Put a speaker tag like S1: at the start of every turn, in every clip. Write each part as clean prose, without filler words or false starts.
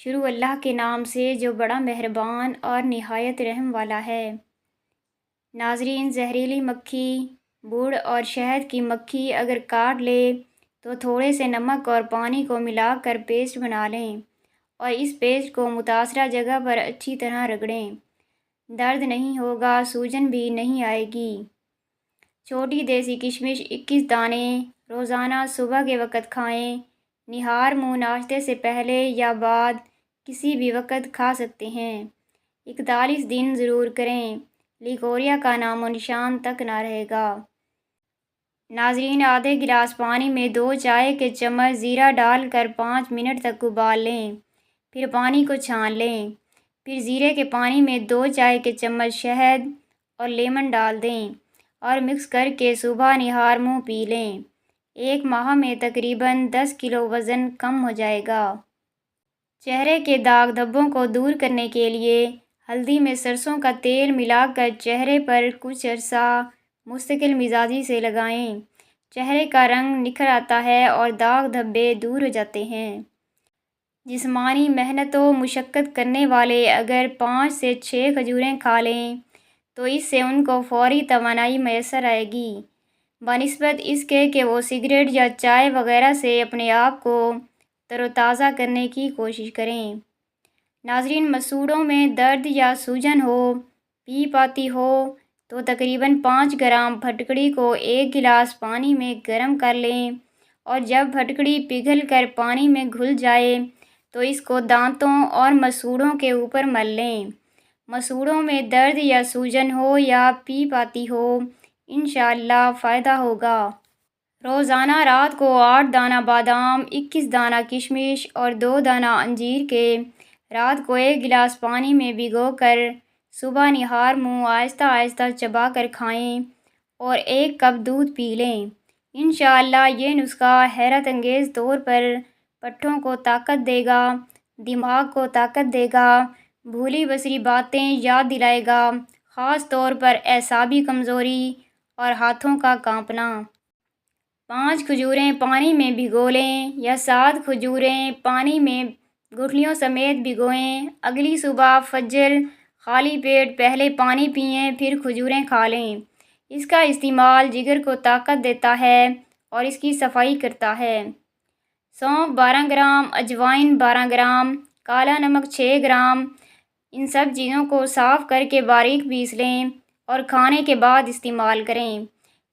S1: شروع اللہ کے نام سے جو بڑا مہربان اور نہایت رحم والا ہے۔ ناظرین، زہریلی مکھی، گڑ اور شہد کی مکھی اگر کاٹ لے تو تھوڑے سے نمک اور پانی کو ملا کر پیسٹ بنا لیں اور اس پیسٹ کو متاثرہ جگہ پر اچھی طرح رگڑیں۔ درد نہیں ہوگا، سوجن بھی نہیں آئے گی۔ چھوٹی دیسی کشمش 21 دانے روزانہ صبح کے وقت کھائیں۔ نہار منہ ناشتے سے پہلے یا بعد کسی بھی وقت کھا سکتے ہیں۔ 41 دن ضرور کریں، لیکوریا کا نام و نشان تک نہ رہے گا۔ ناظرین، آدھے گلاس پانی میں 2 چائے کے چمچ زیرہ ڈال کر 5 منٹ تک ابال لیں، پھر پانی کو چھان لیں۔ پھر زیرے کے پانی میں 2 چائے کے چمچ شہد اور لیمن ڈال دیں اور مکس کر کے صبح نہار منہ پی لیں۔ 1 ماہ میں تقریباً 10 کلو وزن کم ہو جائے گا۔ چہرے کے داغ دھبوں کو دور کرنے کے لیے ہلدی میں سرسوں کا تیل ملا کر چہرے پر کچھ عرصہ مستقل مزاجی سے لگائیں۔ چہرے کا رنگ نکھر آتا ہے اور داغ دھبے دور ہو جاتے ہیں۔ جسمانی محنت و مشقت کرنے والے اگر 5 سے 6 کھجوریں کھا لیں تو اس سے ان کو فوری توانائی میسر آئے گی، بنسبت اس کے کہ وہ سگریٹ یا چائے وغیرہ سے اپنے آپ کو تر و تازہ کرنے کی کوشش کریں۔ ناظرین، مسوڑھوں میں درد یا سوجن ہو، پیپ آتی ہو تو تقریباً 5 گرام پھٹکڑی کو 1 گلاس پانی میں گرم کر لیں اور جب پھٹکڑی پگھل کر پانی میں گھل جائے تو اس کو دانتوں اور مسوڑھوں کے اوپر مل لیں۔ مسوڑھوں میں درد یا سوجن ہو یا پیپ آتی ہو، انشاءاللہ فائدہ ہوگا۔ روزانہ رات کو 8 دانہ بادام، 21 دانہ کشمش اور 2 دانہ انجیر کے رات کو 1 گلاس پانی میں بھگو کر صبح نہار منہ آہستہ آہستہ چبا کر کھائیں اور 1 کپ دودھ پی لیں۔ انشاءاللہ یہ نسخہ حیرت انگیز طور پر پٹھوں کو طاقت دے گا، دماغ کو طاقت دے گا، بھولی بسری باتیں یاد دلائے گا، خاص طور پر اعصابی کمزوری اور ہاتھوں کا کانپنا۔ 5 کھجوریں پانی میں بھگو لیں یا 7 کھجوریں پانی میں گٹھلیوں سمیت بھگوئیں۔ اگلی صبح فجر خالی پیٹ پہلے پانی پئیں، پھر کھجوریں کھا لیں۔ اس کا استعمال جگر کو طاقت دیتا ہے اور اس کی صفائی کرتا ہے۔ سونف 12 گرام، اجوائن 12 گرام، کالا نمک 6 گرام، ان سب چیزوں کو صاف کر کے باریک پیس لیں اور کھانے کے بعد استعمال کریں۔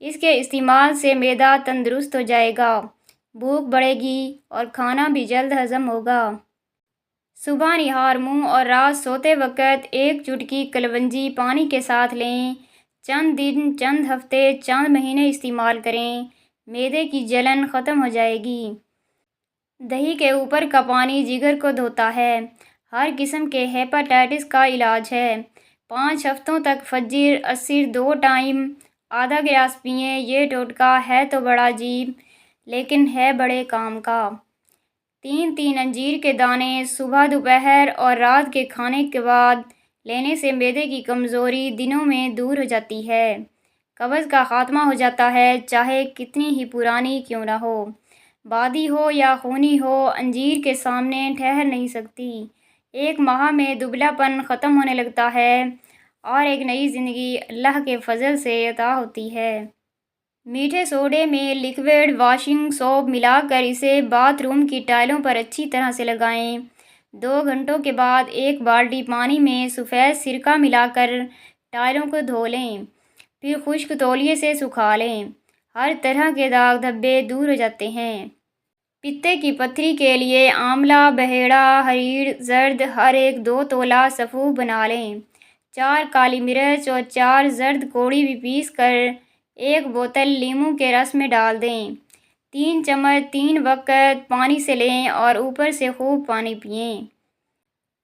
S1: اس کے استعمال سے معدہ تندرست ہو جائے گا، بھوک بڑھے گی اور کھانا بھی جلد ہضم ہوگا۔ صبح نہار منہ اور رات سوتے وقت 1 چٹکی کلونجی پانی کے ساتھ لیں۔ چند دن، چند ہفتے، چند مہینے استعمال کریں، معدے کی جلن ختم ہو جائے گی۔ دہی کے اوپر کا پانی جگر کو دھوتا ہے، ہر قسم کے ہیپاٹائٹس کا علاج ہے۔ 5 ہفتوں تک فجر عصر 2 ٹائم آدھا گلاس پئیں۔ یہ ٹوٹکا ہے تو بڑا عجیب لیکن ہے بڑے کام کا۔ 3 انجیر کے دانے صبح، دوپہر اور رات کے کھانے کے بعد لینے سے معدے کی کمزوری دنوں میں دور ہو جاتی ہے، قبض کا خاتمہ ہو جاتا ہے، چاہے کتنی ہی پرانی کیوں نہ ہو، بادی ہو یا خونی ہو، انجیر کے سامنے ٹھہر نہیں سکتی۔ 1 ماہ میں دبلا پن ختم ہونے لگتا ہے اور ایک نئی زندگی اللہ کے فضل سے عطا ہوتی ہے۔ میٹھے سوڈے میں لیکوڈ واشنگ سوپ ملا کر اسے باتھ روم کی ٹائلوں پر اچھی طرح سے لگائیں۔ 2 گھنٹوں کے بعد 1 بالٹی پانی میں سفید سرکہ ملا کر ٹائلوں کو دھو لیں، پھر خشک تولیے سے سکھا لیں۔ ہر طرح کے داغ دھبے دور ہو جاتے ہیں۔ پتے کی پتھری کے لیے آملہ، بہیڑا، ہریڑ، زرد ہر ایک 2 تولہ سفوف بنا لیں۔ 4 کالی مرچ اور 4 زرد کوڑی بھی پیس کر 1 بوتل لیموں کے رس میں ڈال دیں۔ 3 چمچ 3 وقت پانی سے لیں اور اوپر سے خوب پانی پئیں۔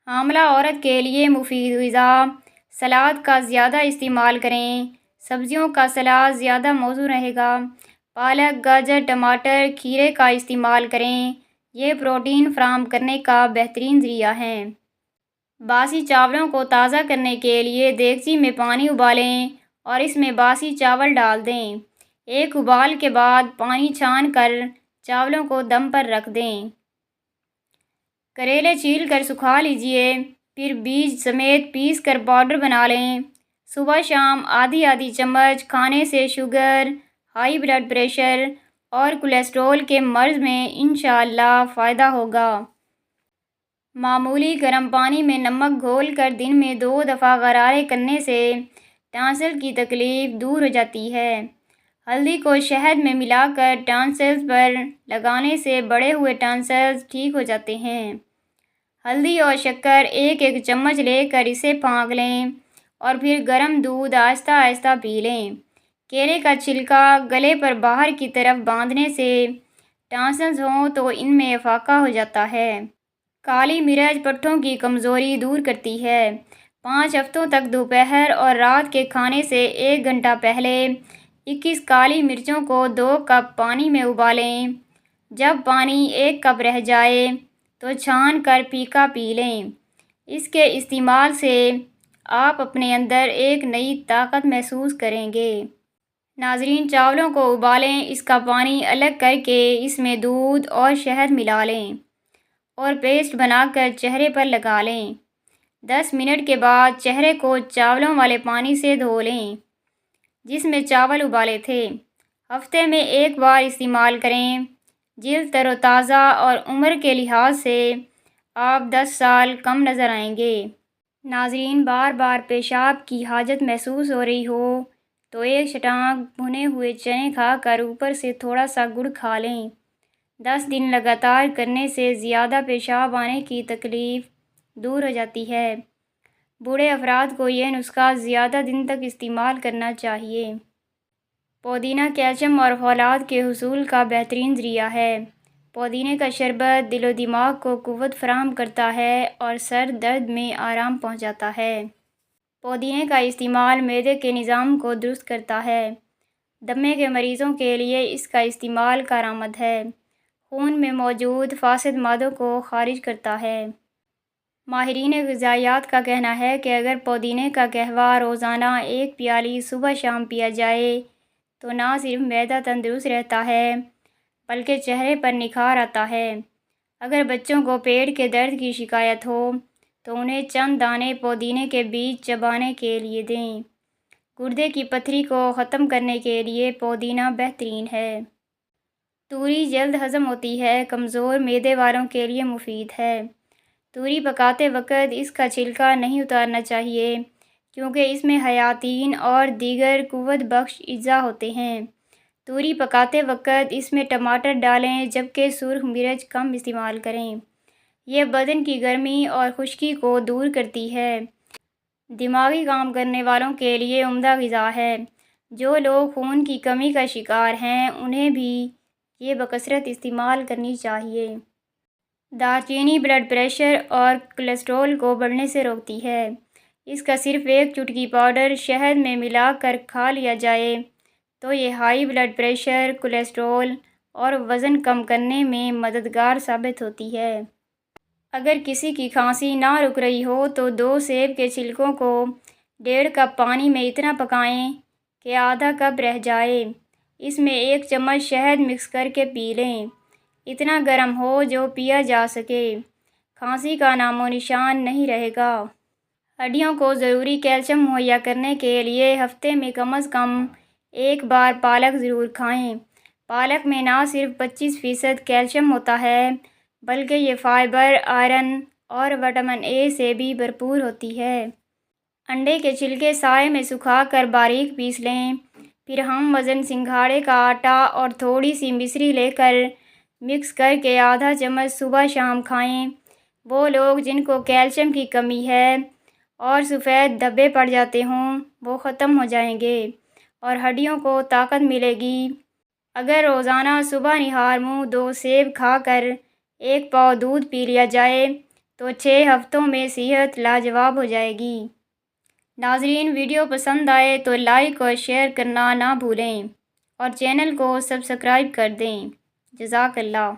S1: حاملہ عورت کے لیے مفید غذا: سلاد کا زیادہ استعمال کریں، سبزیوں کا سلاد زیادہ موزوں رہے گا۔ پالک، گاجر، ٹماٹر، کھیرے کا استعمال کریں، یہ پروٹین فراہم کرنے کا بہترین ذریعہ ہیں۔ باسی چاولوں کو تازہ کرنے کے لیے دیگچی میں پانی ابالیں اور اس میں باسی چاول ڈال دیں۔ 1 ابال کے بعد پانی چھان کر چاولوں کو دم پر رکھ دیں۔ کریلے چھیل کر سکھا لیجئے، پھر بیج سمیت پیس کر پاؤڈر بنا لیں۔ صبح شام آدھی آدھی چمچ کھانے سے شوگر، ہائی بلڈ پریشر اور کولیسٹرول کے مرض میں انشاءاللہ فائدہ ہوگا۔ معمولی گرم پانی میں نمک گھول کر دن میں 2 دفعہ غرارے کرنے سے ٹانسل کی تکلیف دور ہو جاتی ہے۔ ہلدی کو شہد میں ملا کر ٹانسلز پر لگانے سے بڑے ہوئے ٹانسلز ٹھیک ہو جاتے ہیں۔ ہلدی اور شکر 1 چمچ لے کر اسے پھانک لیں اور پھر گرم دودھ آہستہ آہستہ پی لیں۔ کیلے کا چھلکا گلے پر باہر کی طرف باندھنے سے ٹانسلز ہوں تو ان میں افاقہ ہو جاتا ہے۔ کالی مرچ پٹھوں کی کمزوری دور کرتی ہے۔ 5 ہفتوں تک دوپہر اور رات کے کھانے سے 1 گھنٹہ پہلے 21 کالی مرچوں کو 2 کپ پانی میں ابالیں۔ جب پانی 1 کپ رہ جائے تو چھان کر پھیکا پی لیں۔ اس کے استعمال سے آپ اپنے اندر ایک نئی طاقت محسوس کریں گے۔ ناظرین، چاولوں کو ابالیں، اس کا پانی الگ کر کے اس میں دودھ اور شہد ملا لیں اور پیسٹ بنا کر چہرے پر لگا لیں۔ 10 منٹ کے بعد چہرے کو چاولوں والے پانی سے دھو لیں جس میں چاول ابالے تھے۔ ہفتے میں 1 بار استعمال کریں۔ جلد تر و تازہ اور عمر کے لحاظ سے آپ 10 سال کم نظر آئیں گے۔ ناظرین، بار بار پیشاب کی حاجت محسوس ہو رہی ہو تو 1 چٹانک بھنے ہوئے چنے کھا کر اوپر سے تھوڑا سا گڑ کھا لیں۔ 10 دن لگاتار کرنے سے زیادہ پیشاب آنے کی تکلیف دور ہو جاتی ہے۔ بوڑھے افراد کو یہ نسخہ زیادہ دن تک استعمال کرنا چاہیے۔ پودینہ کیلشیم اور فولاد کے حصول کا بہترین ذریعہ ہے۔ پودینے کا شربت دل و دماغ کو قوت فراہم کرتا ہے اور سر درد میں آرام پہنچاتا ہے۔ پودینے کا استعمال معدے کے نظام کو درست کرتا ہے۔ دمے کے مریضوں کے لیے اس کا استعمال کارآمد ہے۔ خون میں موجود فاسد مادوں کو خارج کرتا ہے۔ ماہرین غذائیت کا کہنا ہے کہ اگر پودینے کا قہوہ روزانہ 1 پیالی صبح شام پیا جائے تو نہ صرف معدہ تندرست رہتا ہے بلکہ چہرے پر نکھار آتا ہے۔ اگر بچوں کو پیٹ کے درد کی شکایت ہو تو انہیں چند دانے پودینے کے بیج چبانے کے لیے دیں۔ گردے کی پتھری کو ختم کرنے کے لیے پودینہ بہترین ہے۔ توری جلد ہضم ہوتی ہے، کمزور معدے والوں کے لیے مفید ہے۔ توری پکاتے وقت اس کا چھلکا نہیں اتارنا چاہیے کیونکہ اس میں حیاتین اور دیگر قوت بخش اجزاء ہوتے ہیں۔ توری پکاتے وقت اس میں ٹماٹر ڈالیں جبکہ سرخ مرچ کم استعمال کریں۔ یہ بدن کی گرمی اور خشکی کو دور کرتی ہے۔ دماغی کام کرنے والوں کے لیے عمدہ غذا ہے۔ جو لوگ خون کی کمی کا شکار ہیں انہیں بھی یہ بکثرت استعمال کرنی چاہیے۔ دار چینی بلڈ پریشر اور کولیسٹرول کو بڑھنے سے روکتی ہے۔ اس کا صرف 1 چٹکی پاؤڈر شہد میں ملا کر کھا لیا جائے تو یہ ہائی بلڈ پریشر، کولیسٹرول اور وزن کم کرنے میں مددگار ثابت ہوتی ہے۔ اگر کسی کی کھانسی نہ رک رہی ہو تو 2 سیب کے چھلکوں کو 1.5 کپ پانی میں اتنا پکائیں کہ آدھا کپ رہ جائے۔ اس میں 1 چمچ شہد مکس کر کے پی لیں۔ اتنا گرم ہو جو پیا جا سکے۔ کھانسی کا نام و نشان نہیں رہے گا۔ ہڈیوں کو ضروری کیلشیم مہیا کرنے کے لیے ہفتے میں کم از کم 1 بار پالک ضرور کھائیں۔ پالک میں نہ صرف 25% کیلشیم ہوتا ہے بلکہ یہ فائبر، آئرن اور وٹامن اے سے بھی بھرپور ہوتی ہے۔ انڈے کے چھلکے سائے میں سکھا کر باریک پیس لیں۔ پھر ہم وزن سنگھاڑے کا آٹا اور تھوڑی سی مصری لے کر مکس کر کے آدھا چمچ صبح شام کھائیں۔ وہ لوگ جن کو کیلشیم کی کمی ہے اور سفید دھبے پڑ جاتے ہوں وہ ختم ہو جائیں گے اور ہڈیوں کو طاقت ملے گی۔ اگر روزانہ صبح نہار منہ 2 سیب کھا کر 1 پاؤ دودھ پی لیا جائے تو 6 ہفتوں میں صحت لاجواب ہو جائے گی۔ ناظرین، ویڈیو پسند آئے تو لائک اور شیئر کرنا نہ بھولیں اور چینل کو سبسکرائب کر دیں۔ جزاک اللہ۔